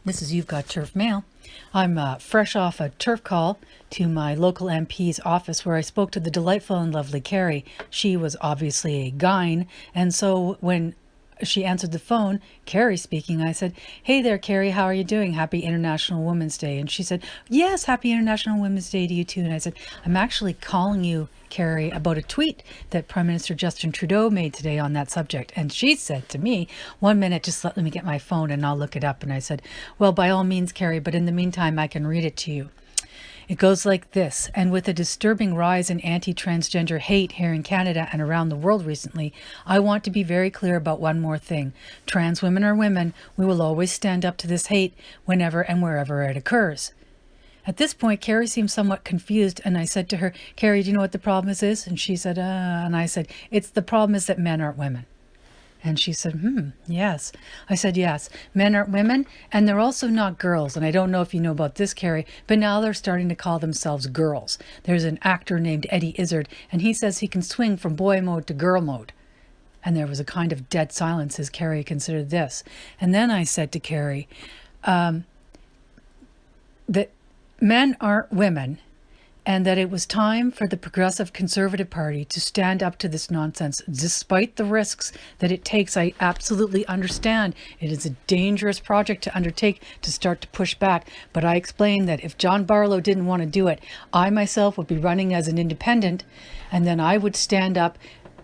This is You've Got Turf Mail. I'm fresh off a turf call to my local MP's office where I spoke to the delightful and lovely Carrie. She was obviously a gyne, and so when she answered the phone, Carrie speaking, I said, "Hey there, Carrie, how are you doing? Happy International Women's Day." And she said, "Yes, happy International Women's Day to you too." And I said, "I'm actually calling you, Carrie, about a tweet that Prime Minister Justin Trudeau made today on that subject." And she said to me, "1 minute, just let me get my phone and I'll look it up." And I said, "Well, by all means, Carrie, but in the meantime, I can read it to you." It goes like this: "And with a disturbing rise in anti-transgender hate here in Canada and around the world recently, I want to be very clear about one more thing. Trans women are women. We will always stand up to this hate whenever and wherever it occurs." At this point, Carrie seemed somewhat confused, and I said to her, "Carrie, do you know what the problem is?" And she said, and I said, "The problem is that men aren't women." And she said, yes. I said, "Yes, men aren't women, and they're also not girls." And I don't know if you know about this, Carrie, but now they're starting to call themselves girls. There's an actor named Eddie Izzard, and he says he can swing from boy mode to girl mode. And there was a kind of dead silence as Carrie considered this. And then I said to Carrie, that men aren't women, and that it was time for the Progressive Conservative Party to stand up to this nonsense, despite the risks that it takes. I absolutely understand it is a dangerous project to undertake to start to push back, but I explained that if John Barlow didn't want to do it, I myself would be running as an independent, and then I would stand up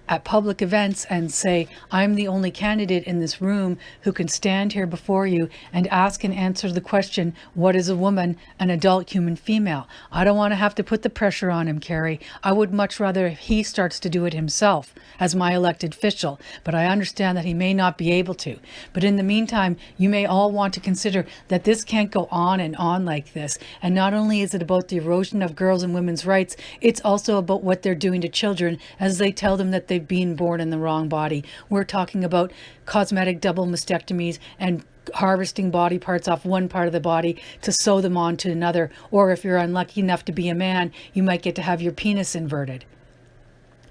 at public events and say, "I'm the only candidate in this room who can stand here before you and ask and answer the question, what is a woman, an adult human female?" I don't want to have to put the pressure on him, Carrie. I would much rather he starts to do it himself as my elected official, but I understand that he may not be able to. But in the meantime, you may all want to consider that this can't go on and on like this. And not only is it about the erosion of girls' and women's rights, it's also about what they're doing to children as they tell them that they've been born in the wrong body. We're talking about cosmetic double mastectomies and harvesting body parts off one part of the body to sew them onto another. Or if you're unlucky enough to be a man, you might get to have your penis inverted.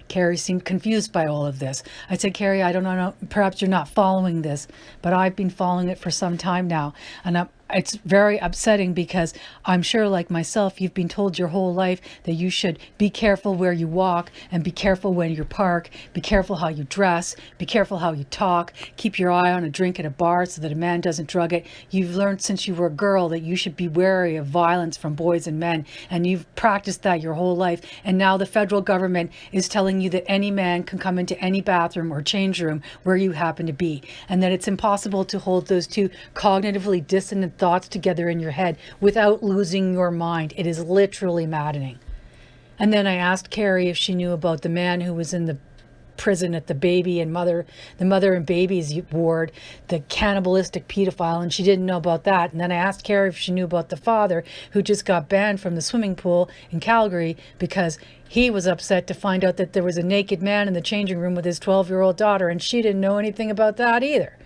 Carrie seemed confused by all of this. I said, "Carrie, I don't know, perhaps you're not following this, but I've been following it for some time now. And it's very upsetting because I'm sure, like myself, you've been told your whole life that you should be careful where you walk and be careful when you park, be careful how you dress, be careful how you talk, keep your eye on a drink at a bar so that a man doesn't drug it. You've learned since you were a girl that you should be wary of violence from boys and men, and you've practiced that your whole life. And now the federal government is telling you that any man can come into any bathroom or change room where you happen to be, and that it's impossible to hold those two cognitively dissonant thoughts together in your head without losing your mind. It is literally maddening." And then I asked Carrie if she knew about the man who was in the prison at the mother and babies ward, the cannibalistic pedophile, and she didn't know about that. And then I asked Carrie if she knew about the father who just got banned from the swimming pool in Calgary because he was upset to find out that there was a naked man in the changing room with his 12-year-old daughter, and she didn't know anything about that either.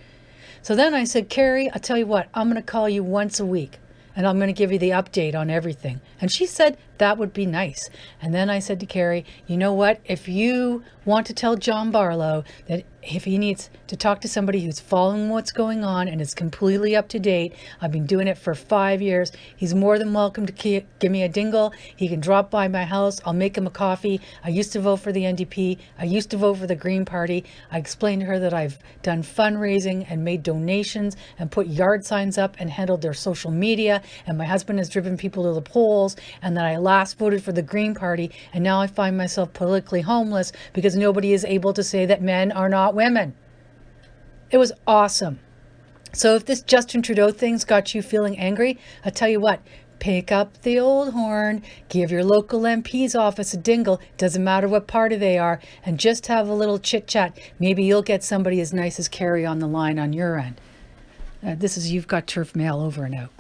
So then I said, "Carrie, I'll tell you what, I'm going to call you once a week and I'm going to give you the update on everything." And she said that would be nice. And then I said to Carrie, "You know what? If you want to tell John Barlow that if he needs to talk to somebody who's following what's going on and is completely up to date, I've been doing it for 5 years, he's more than welcome to give me a dingle. He can drop by my house. I'll make him a coffee. I used to vote for the NDP. I used to vote for the Green Party." I explained to her that I've done fundraising and made donations and put yard signs up and handled their social media. And my husband has driven people to the polls, and that I last voted for the Green Party. And now I find myself politically homeless because nobody is able to say that men are not women. It was awesome. So if this Justin Trudeau thing's got you feeling angry, I'll tell you what, pick up the old horn, give your local MP's office a dingle, doesn't matter what party they are, and just have a little chit chat. Maybe you'll get somebody as nice as Carrie on the line on your end. This is You've Got Turf Mail, over and out.